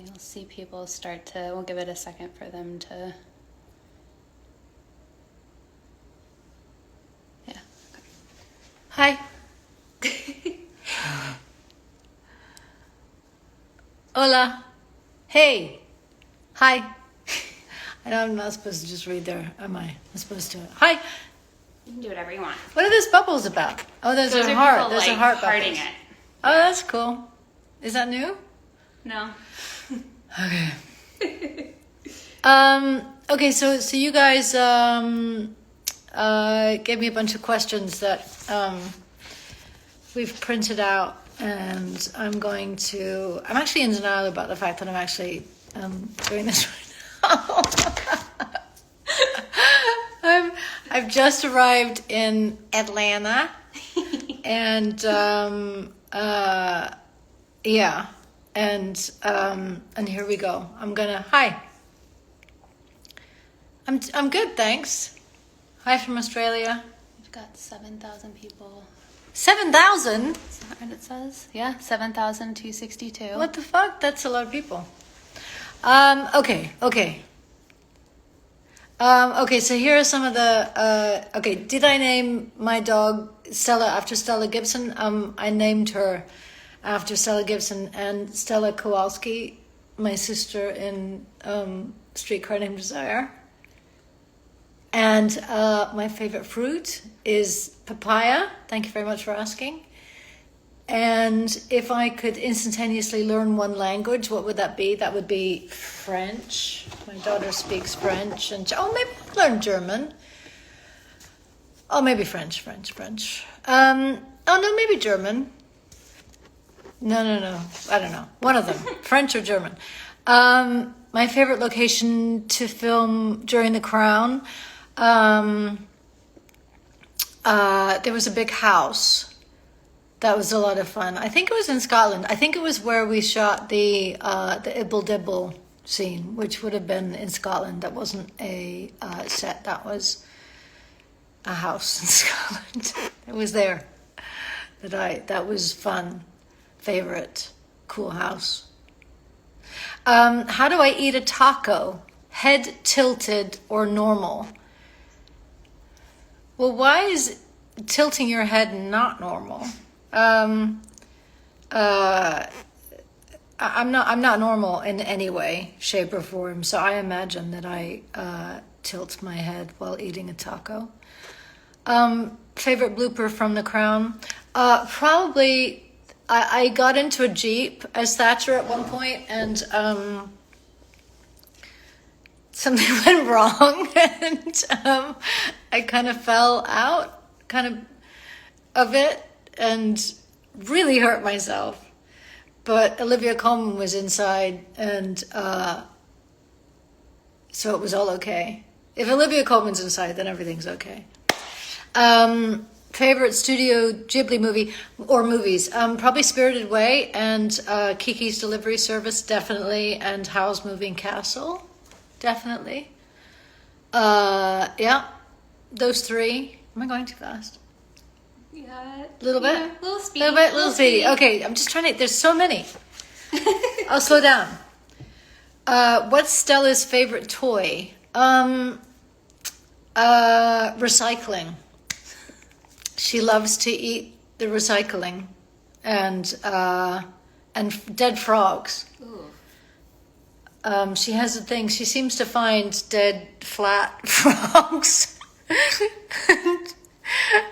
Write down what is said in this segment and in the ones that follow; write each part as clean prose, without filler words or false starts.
you'll see people start to, we'll give it a second for them to, yeah. Okay. Hi. Hola. Hey. Hi. I know I'm not supposed to just read there, am I? I'm supposed to. Hi. You can do whatever you want. What are those bubbles about? Oh, those are heart. People, Those like, are heart hearting bubbles. it. Oh, that's cool. Is that new? No. Okay. Okay, so you guys gave me a bunch of questions that we've printed out, and I'm actually in denial about the fact that I'm actually doing this right now. I've just arrived in Atlanta, and yeah, and here we go. Hi. I'm good, thanks. Hi from Australia. We've got 7,000 people. 7,000? Is that what it says? Yeah, 7,262. What the fuck? That's a lot of people. Okay. Okay, so here are some of the, okay, did I name my dog Stella after Stella Gibson? I named her after Stella Gibson and Stella Kowalski, my sister in Streetcar Named Desire. And my favorite fruit is papaya. Thank you very much for asking. And if I could instantaneously learn one language, what would that be? That would be French. My daughter speaks French. And maybe I'd learn German. Oh, maybe French. No, maybe German. No. I don't know. One of them. French or German. My favorite location to film during The Crown. There was a big house. That was a lot of fun. I think it was in Scotland. I think it was where we shot the Ibble Dibble scene, which would have been in Scotland. That wasn't a set. That was a house in Scotland. It was there. That was fun. Favorite. Cool house. How do I eat a taco? Head tilted or normal? Well, why is tilting your head not normal? I'm not normal in any way, shape, or form. So I imagine that I tilt my head while eating a taco. Favorite blooper from The Crown? Probably. I got into a Jeep as Thatcher at one point, and something went wrong, and I kind of fell out of it and really hurt myself. But Olivia Colman was inside, and so it was all okay. If Olivia Colman's inside, then everything's okay. Favorite Studio Ghibli movie or movies? Probably Spirited Away and Kiki's Delivery Service, definitely, and Howl's Moving Castle, definitely. Yeah, those three. Am I going too fast? Yeah. A little bit? Yeah, little speedy. Little speedy. Okay, I'm just trying to, there's so many. I'll slow down. What's Stella's favorite toy? Recycling. She loves to eat the recycling and dead frogs. Ooh. She has a thing. She seems to find dead flat frogs.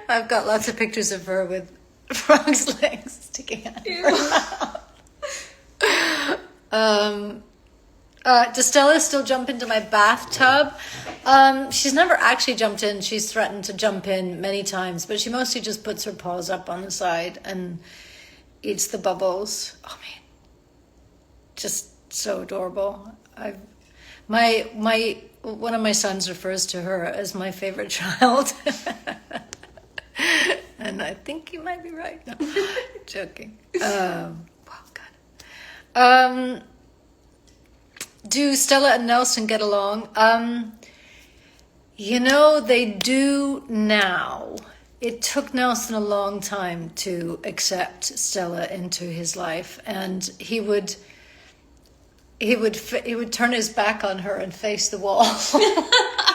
I've got lots of pictures of her with frogs' legs sticking out of her mouth. Does Stella still jump into my bathtub? She's never actually jumped in. She's threatened to jump in many times, but she mostly just puts her paws up on the side and eats the bubbles. Oh man, just so adorable. One of my sons refers to her as my favorite child. And I think he might be right. No, joking. Wow, God. Do Stella and Nelson get along? They do now. It took Nelson a long time to accept Stella into his life, and he would he would turn his back on her and face the wall.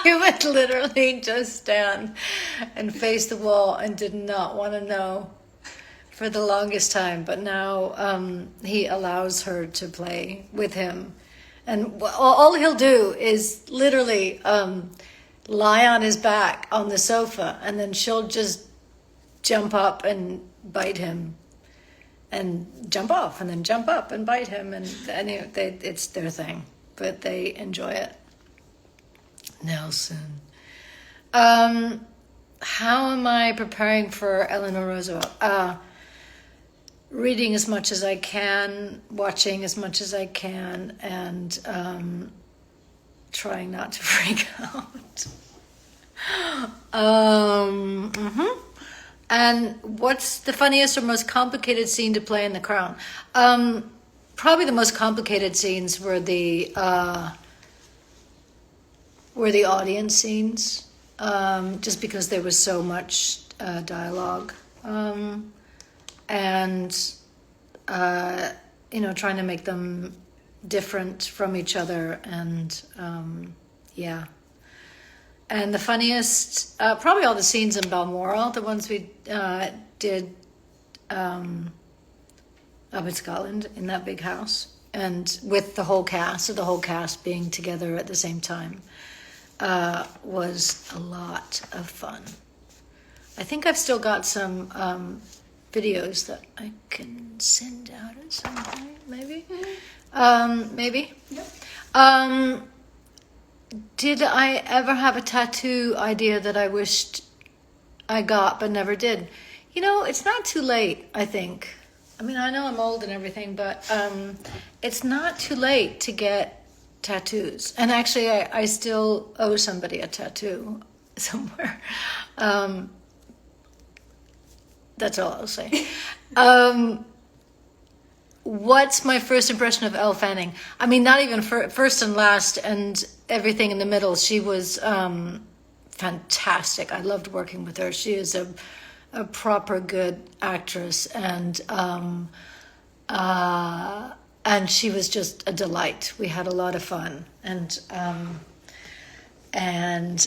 He would literally just stand and face the wall and did not want to know for the longest time. But now he allows her to play with him. And all he'll do is literally lie on his back on the sofa, and then she'll just jump up and bite him and jump off and then jump up and bite him. And anyway, it's their thing, but they enjoy it. Nelson. How am I preparing for Eleanor Roosevelt? Reading as much as I can, watching as much as I can, and trying not to freak out. And what's the funniest or most complicated scene to play in The Crown? Probably the most complicated scenes were the audience scenes, just because there was so much dialogue, and trying to make them different from each other, and yeah. And the funniest, probably all the scenes in Balmoral, the ones we did up in Scotland in that big house, and with the whole cast, so the whole cast being together at the same time, was a lot of fun. I think I've still got some videos that I can send out at some point, maybe. Maybe. Yep. Did I ever have a tattoo idea that I wished I got but never did? It's not too late, I think. I mean, I know I'm old and everything, but it's not too late to get tattoos. And actually, I still owe somebody a tattoo somewhere. That's all I'll say. What's my first impression of Elle Fanning? I mean, not even first and last and everything in the middle. She was fantastic. I loved working with her. She is a proper good actress, and she was just a delight. We had a lot of fun, and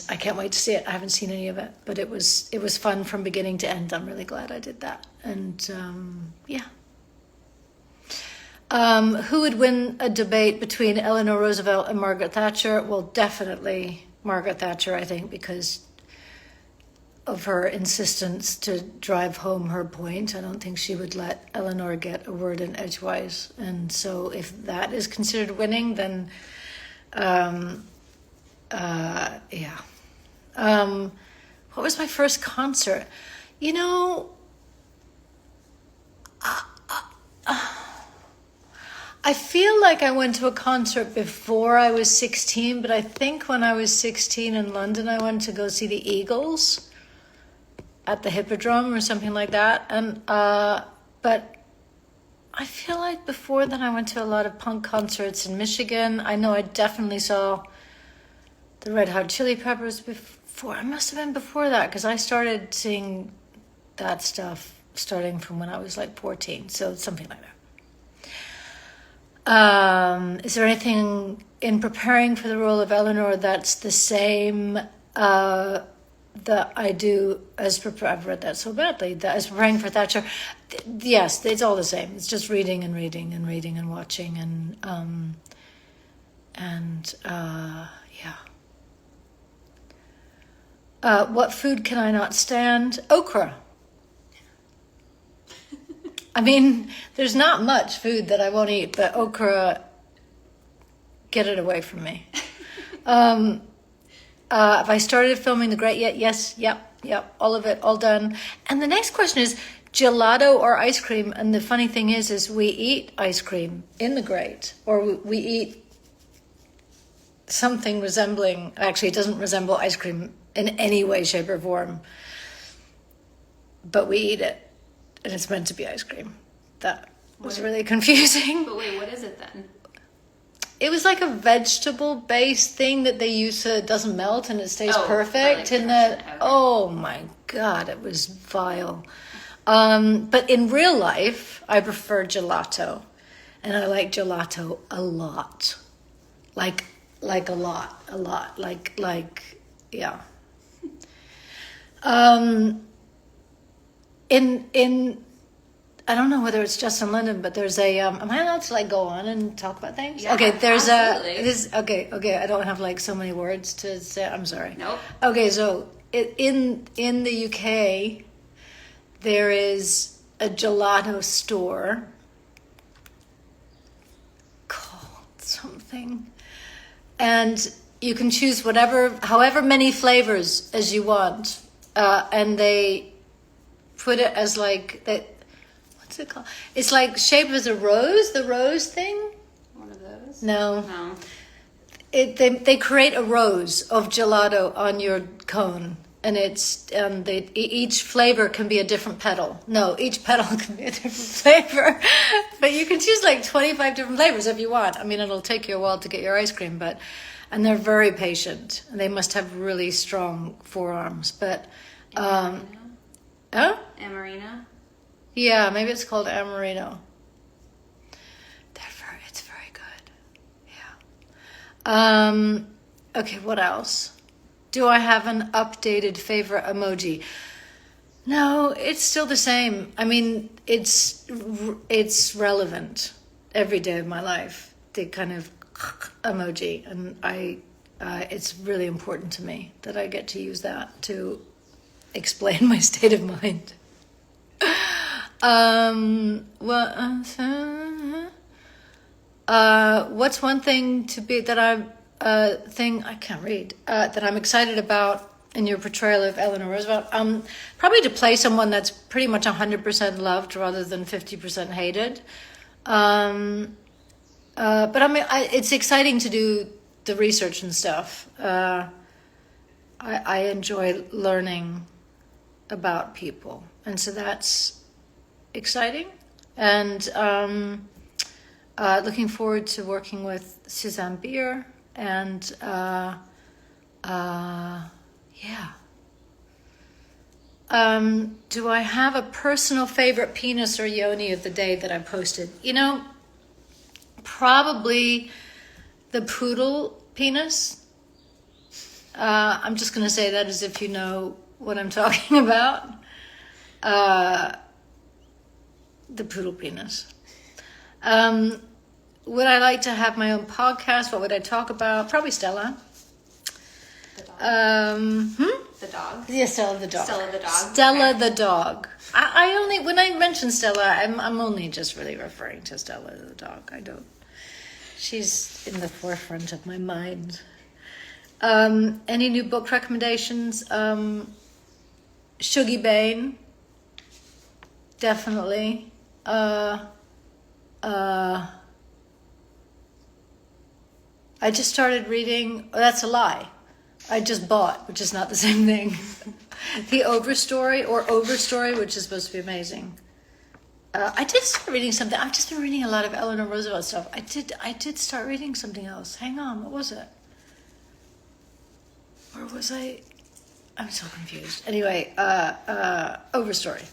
I can't wait to see it. I haven't seen any of it, but it was fun from beginning to end. I'm really glad I did that, and yeah. Who would win a debate between Eleanor Roosevelt and Margaret Thatcher? Well, definitely Margaret Thatcher, I think, because of her insistence to drive home her point. I don't think she would let Eleanor get a word in edgewise. And so if that is considered winning, then yeah. What was my first concert? I feel like I went to a concert before I was 16, but I think when I was 16 in London, I went to go see the Eagles at the Hippodrome or something like that. And but I feel like before then I went to a lot of punk concerts in Michigan. I know I definitely saw the Red Hot Chili Peppers before. It must have been before that, because I started seeing that stuff starting from when I was like 14, so something like that. Is there anything in preparing for the role of Eleanor that's the same that I do as I've read that so badly, that as preparing for Thatcher? Yes, it's all the same. It's just reading and reading and reading and watching and yeah. What food can I not stand? Okra. I mean, there's not much food that I won't eat, but okra, get it away from me. Have I started filming The Great yet? Yes, yep, all of it, all done. And the next question is gelato or ice cream? And the funny thing is we eat ice cream in The Great, or we eat something resembling, actually it doesn't resemble ice cream in any way, shape, or form, but we eat it. And it's meant to be ice cream. That was really confusing. But wait, what is it then? It was like a vegetable-based thing that they use so it doesn't melt and it stays perfect. Like and oh my God, it was vile. But in real life, I prefer gelato. and I like gelato a lot. Like a lot. Yeah. In I don't know whether it's just in London, but there's a am I allowed to like go on and talk about things? Yeah, okay, there's absolutely. okay, I don't have like so many words to say. I'm sorry. Nope. Okay, so in the UK there is a gelato store called something, and you can choose however many flavors as you want, and they put it as like that. What's it called? It's like shaped as a rose, the rose thing. One of those? No. No. They create a rose of gelato on your cone, and each flavor can be a different petal. No, each petal can be a different flavor, but you can choose like 25 different flavors if you want. I mean, it'll take you a while to get your ice cream, and they're very patient, and they must have really strong forearms. But, huh? Amarina? Yeah, maybe it's called Amarino. It's very good. Yeah. Okay, what else? Do I have an updated favorite emoji? No, it's still the same. I mean, it's relevant every day of my life. The kind of emoji, and it's really important to me that I get to use that to explain my state of mind. What's one thing I can't read, that I'm excited about in your portrayal of Eleanor Roosevelt? Probably to play someone that's pretty much 100% loved rather than 50% hated. But I mean, it's exciting to do the research and stuff. I enjoy learning about people, and so that's exciting, and looking forward to working with Suzanne Bier, and yeah. Do I have a personal favorite penis or yoni of the day that I posted? Probably the poodle penis. I'm just going to say that as if you know what I'm talking about. The poodle penis. Would I like to have my own podcast? What would I talk about? Probably Stella. The dog. The dog. Yeah, Stella the dog. Stella the dog. Stella Okay. the dog. I only, when I mention Stella, I'm only just really referring to Stella the dog. She's in the forefront of my mind. Any new book recommendations? Shuggie Bain. Definitely. I just started reading, that's a lie. I just bought, which is not the same thing. The Overstory, which is supposed to be amazing. I did start reading something. I've just been reading a lot of Eleanor Roosevelt stuff. I did start reading something else. Hang on, what was it? Or was I? I'm so confused. Anyway, Overstory,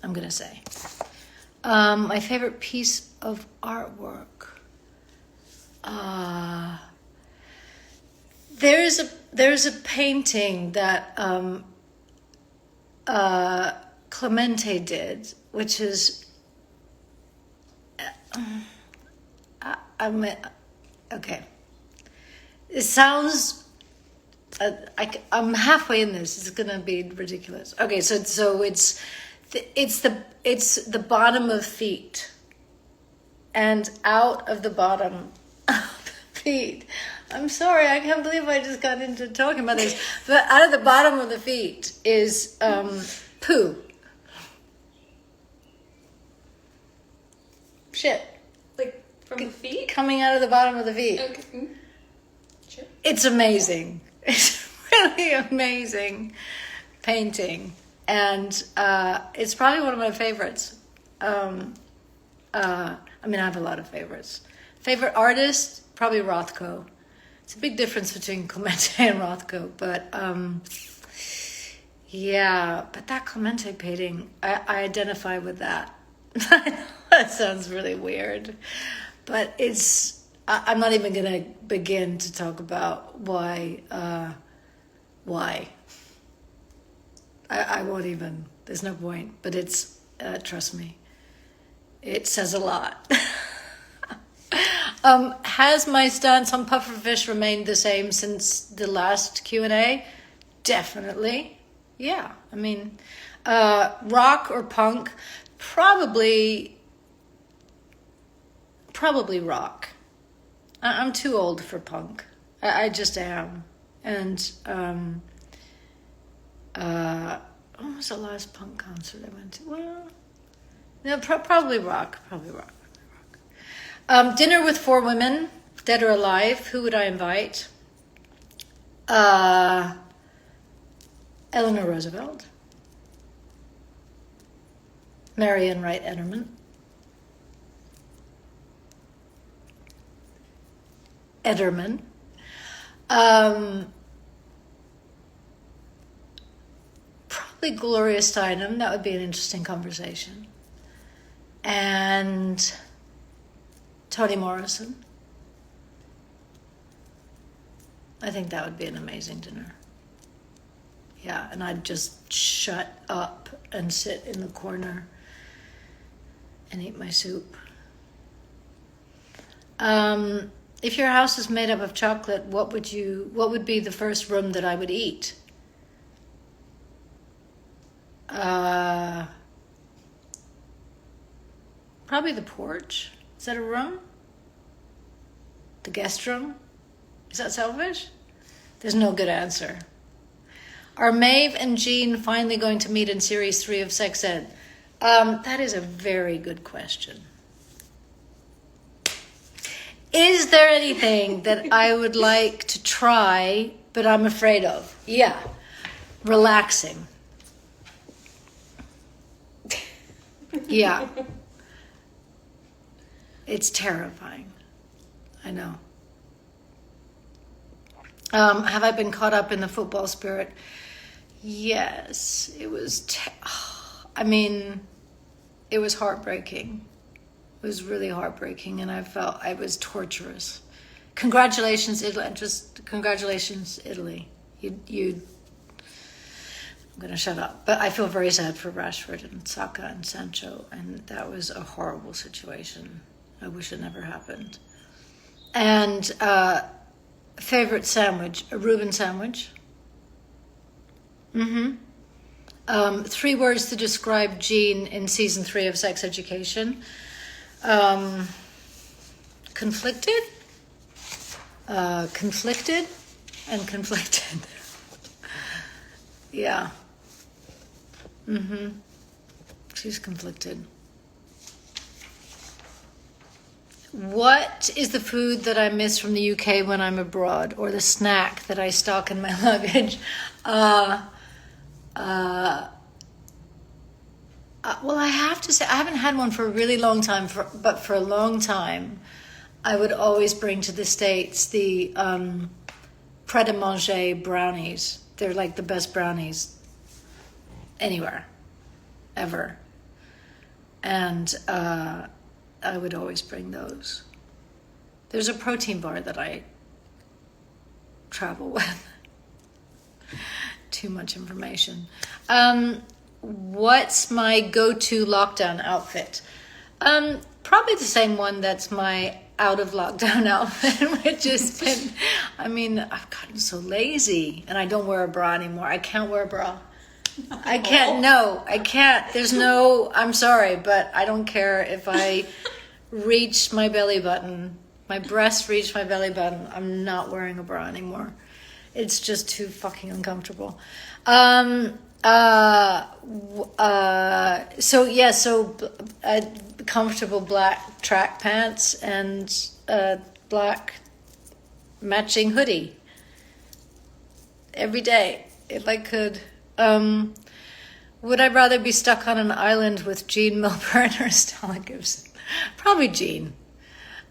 I'm going to say. My favorite piece of artwork. There's a painting that Clemente did, which is okay. It sounds. I'm halfway in this. It's gonna be ridiculous. Okay, so it's the bottom of feet, and out of the bottom of feet. I'm sorry, I can't believe I just got into talking about this. But out of the bottom of the feet is poo. Shit. Like from the feet? Coming out of the bottom of the feet. Okay. Sure. It's amazing. It's really amazing painting. And it's probably one of my favorites. I mean, I have a lot of favorites. Favorite artist? Probably Rothko. It's a big difference between Clemente and Rothko, but yeah, but that Clemente painting, I identify with that. That sounds really weird. But I'm not even going to begin to talk about why. I won't even, there's no point. But it's, trust me, it says a lot. Has my stance on pufferfish remained the same since the last Q&A? Definitely. Yeah. I mean, rock or punk? Probably rock. I'm too old for punk. I just am. And when was the last punk concert I went to? Well, no, probably rock. Probably rock. Dinner with 4 women, dead or alive. Who would I invite? Eleanor Roosevelt, Marion Wright Ederman. Probably Gloria Steinem. That would be an interesting conversation. And Toni Morrison. I think that would be an amazing dinner. Yeah, and I'd just shut up and sit in the corner and eat my soup. If your house is made up of chocolate, what would be the first room that I would eat? Probably the porch. Is that a room? The guest room? Is that selfish? There's no good answer. Are Maeve and Jean finally going to meet in Series 3 of Sex Ed? That is a very good question. Is there anything that I would like to try, but I'm afraid of? Yeah. Relaxing. Yeah. It's terrifying. I know. Have I been caught up in the football spirit? Yes. It was, it was heartbreaking. It was really heartbreaking, and I felt I was torturous. Congratulations, Italy. Congratulations, Italy. I'm going to shut up. But I feel very sad for Rashford and Saka and Sancho, and that was a horrible situation. I wish it never happened. And favorite sandwich, a Reuben sandwich. 3 words to describe Jean in season 3 of Sex Education. Conflicted, conflicted, and conflicted. Yeah. She's conflicted. What is the food that I miss from the UK when I'm abroad, or the snack that I stock in my luggage? Well, I have to say, I haven't had one for a really long time, but for a long time, I would always bring to the States the pret-a-manger brownies. They're like the best brownies anywhere, ever. And I would always bring those. There's a protein bar that I travel with. Too much information. What's my go-to lockdown outfit? Probably the same one that's my out of lockdown outfit, which has been, I've gotten so lazy and I don't wear a bra anymore. I can't wear a bra. I can't, no, I can't. I'm sorry, but I don't care if I reach my belly button, my breasts reach my belly button. I'm not wearing a bra anymore. It's just too fucking uncomfortable. Comfortable black track pants and black matching hoodie every day if I could. Would I rather be stuck on an island with Jean Milburn or Stella Gibson? Probably Jean.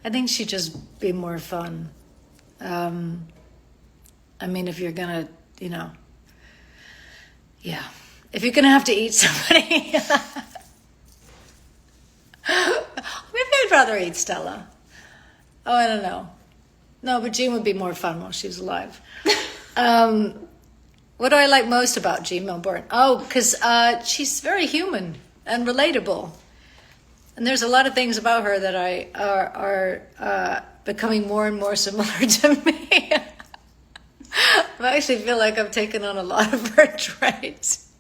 I think she'd just be more fun. If you're gonna, if you're gonna have to eat somebody, rather eat Stella. Oh, I don't know. No, but Jean would be more fun while she was alive. What do I like most about Jean Milburn? Oh, because she's very human and relatable. And there's a lot of things about her that are becoming more and more similar to me. I actually feel like I've taken on a lot of her traits,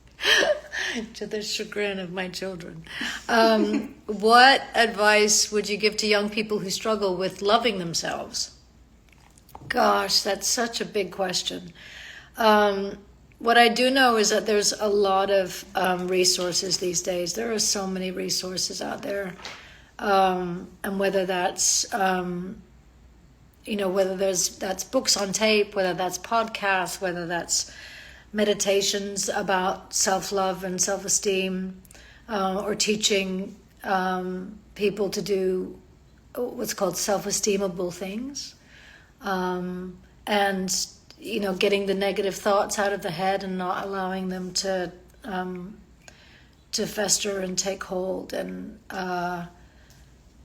to the chagrin of my children. What advice would you give to young people who struggle with loving themselves? Gosh, that's such a big question. What I do know is that there's a lot of resources these days. There are so many resources out there. And whether that's, whether that's books on tape, whether that's podcasts, whether that's meditations about self-love and self-esteem, or teaching people to do what's called self-esteemable things. And getting the negative thoughts out of the head and not allowing them to fester and take hold. And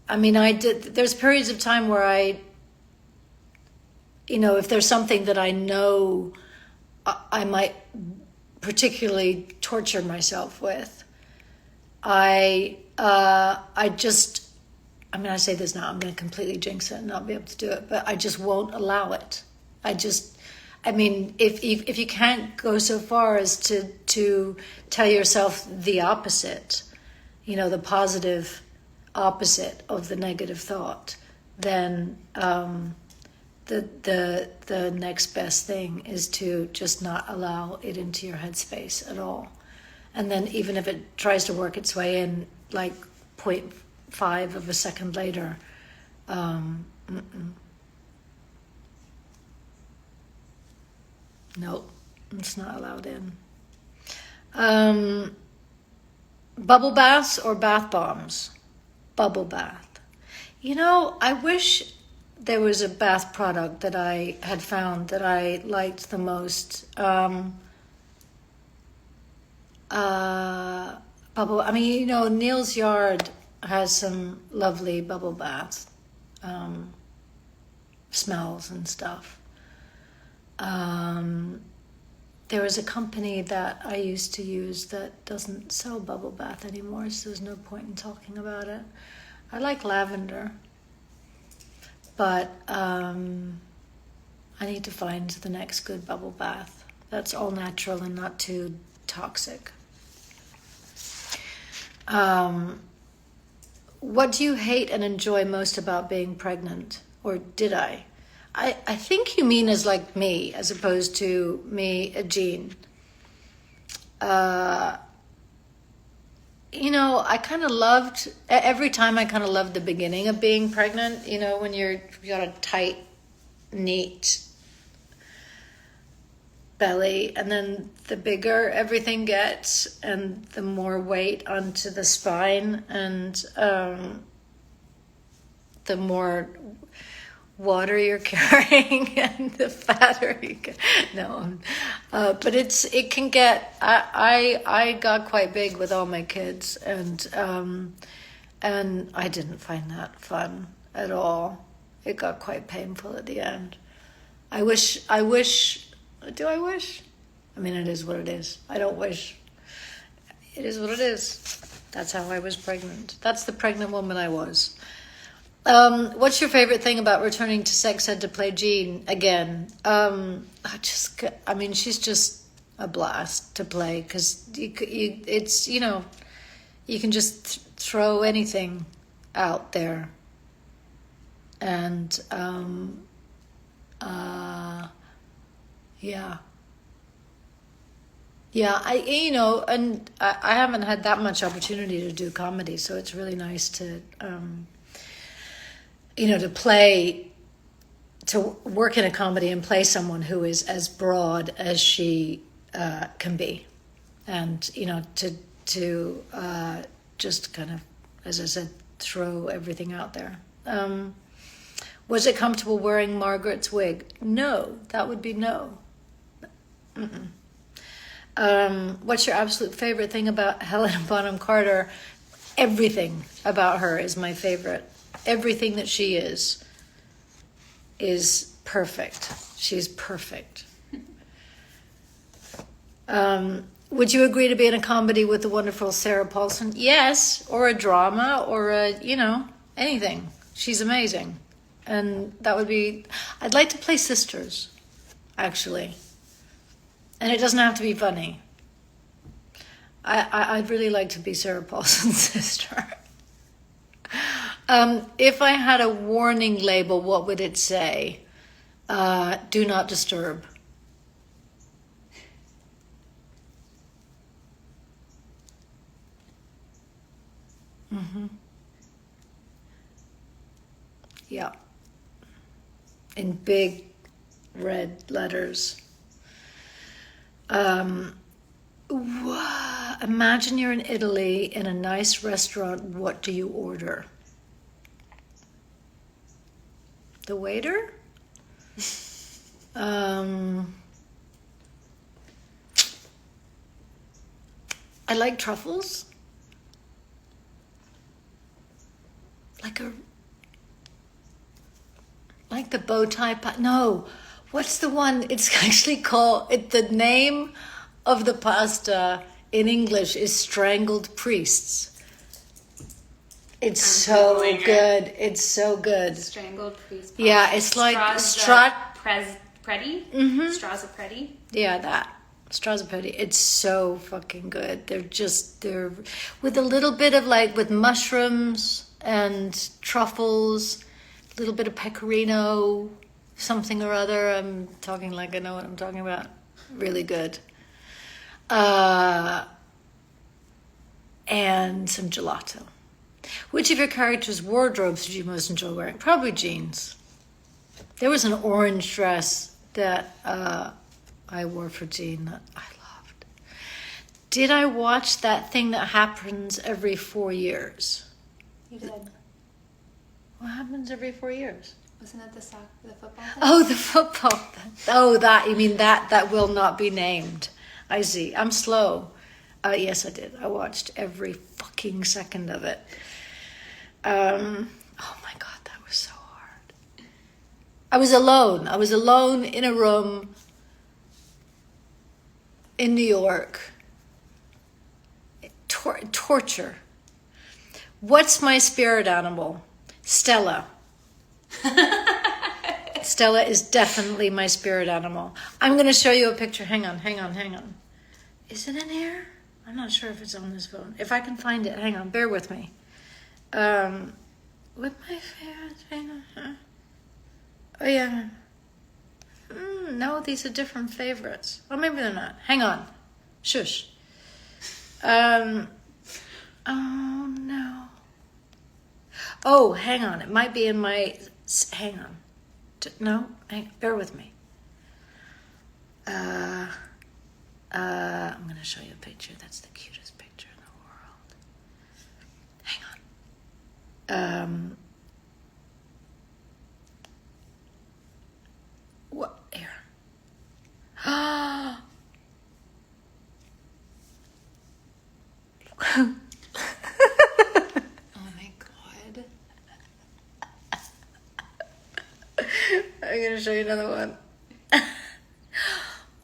there's periods of time where if there's something that I know I might particularly torture myself with, I say this now, I'm going to completely jinx it and not be able to do it, but I just won't allow it. If you can't go so far as to tell yourself the opposite, the positive opposite of the negative thought, then the next best thing is to just not allow it into your headspace at all. And then even if it tries to work its way in like 0.5 of a second later, nope, it's not allowed in. Bubble baths or bath bombs? Bubble bath. I wish there was a bath product that I had found that I liked the most. Neil's Yard has some lovely bubble bath smells and stuff. There was a company that I used to use that doesn't sell bubble bath anymore, so there's no point in talking about it. I like lavender, but I need to find the next good bubble bath that's all natural and not too toxic. What do you hate and enjoy most about being pregnant? Or did I? I think you mean as like me, as opposed to me, Jean. I kind of loved, every time I kind of loved the beginning of being pregnant, when you got a tight, neat belly, and then the bigger everything gets and the more weight onto the spine, and the more water you're carrying and the fatter you get. No, but it can get, I got quite big with all my kids, and I didn't find that fun at all. It got quite painful at the end. I wish, do I wish? It is what it is. I don't wish. It is what it is. That's how I was pregnant. That's the pregnant woman I was. What's your favorite thing about returning to sex ed to play Jean again? She's just a blast to play, because you can just throw anything out there, and I haven't had that much opportunity to do comedy, so it's really nice to to work in a comedy and play someone who is as broad as she can be, and to just kind of, as I said, throw everything out there. Was it comfortable wearing Margaret's wig? No, that would be no. What's your absolute favorite thing about Helena Bonham Carter? Everything about her is my favorite. everything that she is perfect. She's perfect. Would you agree to be in a comedy with the wonderful Sarah Paulson? Yes, or a drama, or anything. She's amazing. And that would be, I'd like to play sisters, actually. And it doesn't have to be funny. I'd really like to be Sarah Paulson's sister. If I had a warning label, what would it say? Do not disturb. Mm-hmm. Yeah. In big red letters. Imagine you're in Italy in a nice restaurant. What do you order? The waiter? I like truffles. Like the bow tie pie. No, what's the one? It's actually called. The name of the pasta in English is strangled priests. It's so good. It's so good. Strangled priest. Yeah, it's like Preti. Mm-hmm. Strozzapreti. Yeah, that. Strozzapreti. It's so fucking good. They're with a little bit of with mushrooms and truffles, a little bit of pecorino, something or other. I'm talking like I know what I'm talking about. Really good. And some gelato. Which of your characters' wardrobes did you most enjoy wearing? Probably jeans. There was an orange dress that I wore for Jean that I loved. Did I watch that thing that happens every 4 years? You did. What happens every 4 years? Wasn't it the football thing? Oh, the football. Oh, that. You mean that will not be named. I see. I'm slow. Yes, I did. I watched every fucking second of it. Oh my God, that was so hard. I was alone. I was alone in a room in New York. Torture. What's my spirit animal? Stella. Stella is definitely my spirit animal. I'm going to show you a picture. Hang on. Is it in here? I'm not sure if it's on this phone. If I can find it, hang on, bear with me. With my favorite, oh yeah. No, these are different favorites. Well, maybe they're not. Hang on. Shush. Oh no. Oh, hang on. It might be in my. Hang on. No, bear with me. I'm going to show you a picture. That's the cutest picture in the world. Hang on. What? Here. Oh my God. I'm going to show you another one.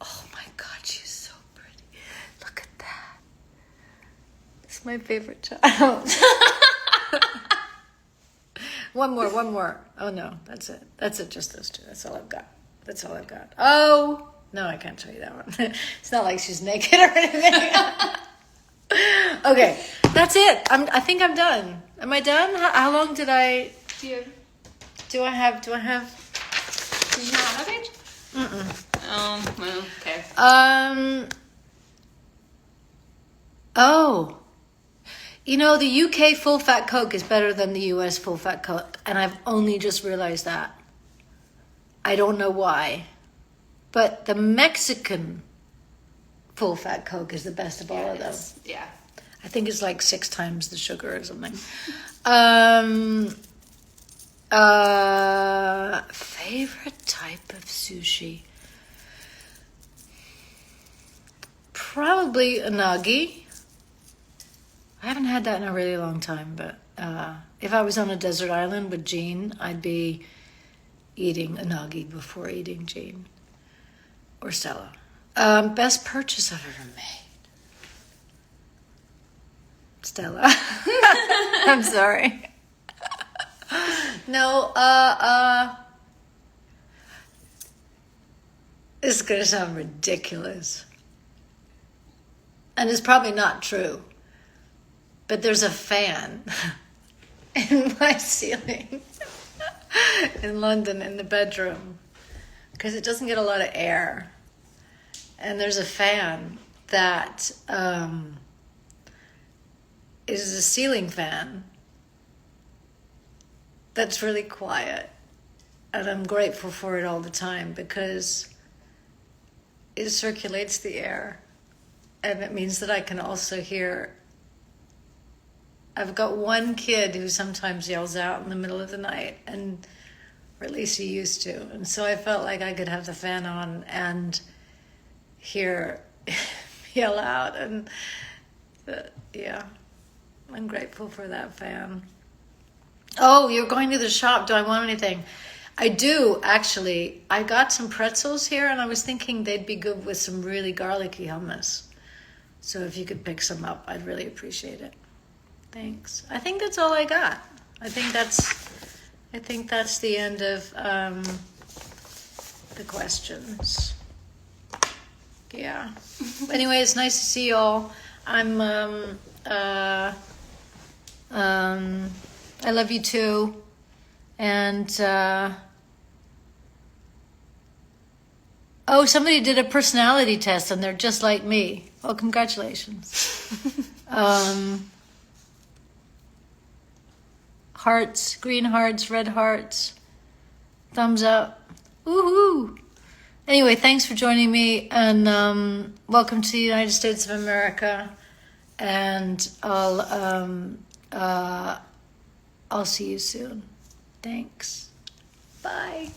Oh my God, she's so pretty. Look at that. It's my favorite child. One more. Oh no, that's it. Just those two. That's all I've got. Oh, no, I can't show you that one. It's not like she's naked or anything. Okay, that's it. I think I'm done. Am I done? How long did I... Do I have... Do you not have a page? Mm-mm. Oh, well, okay. Oh. You know, the UK full-fat Coke is better than the US full-fat Coke, and I've only just realized that. I don't know why. But the Mexican full-fat Coke is the best of all of them. Yeah. I think it's like 6 times the sugar or something. Favorite type of sushi? Probably unagi. I haven't had that in a really long time, but if I was on a desert island with Jean, I'd be eating unagi before eating Jean or Stella. Best purchase I've ever made. Stella. I'm sorry. No, this is going to sound ridiculous. And it's probably not true. But there's a fan in my ceiling in London in the bedroom because it doesn't get a lot of air. And there's a fan that is a ceiling fan that's really quiet. And I'm grateful for it all the time because it circulates the air. And it means that I can also hear. I've got one kid who sometimes yells out in the middle of the night, or at least he used to. And so I felt like I could have the fan on and hear yell out. And yeah, I'm grateful for that fan. Oh, you're going to the shop. Do I want anything? I do, actually. I got some pretzels here, and I was thinking they'd be good with some really garlicky hummus. So if you could pick some up, I'd really appreciate it. Thanks. I think that's all I got. I think that's the end of the questions. Yeah. Anyway, it's nice to see you all. I love you too. And somebody did a personality test and they're just like me. Oh, congratulations. Hearts, green hearts, red hearts, thumbs up. Woohoo! Anyway, thanks for joining me, and welcome to the United States of America. And I'll see you soon. Thanks. Bye.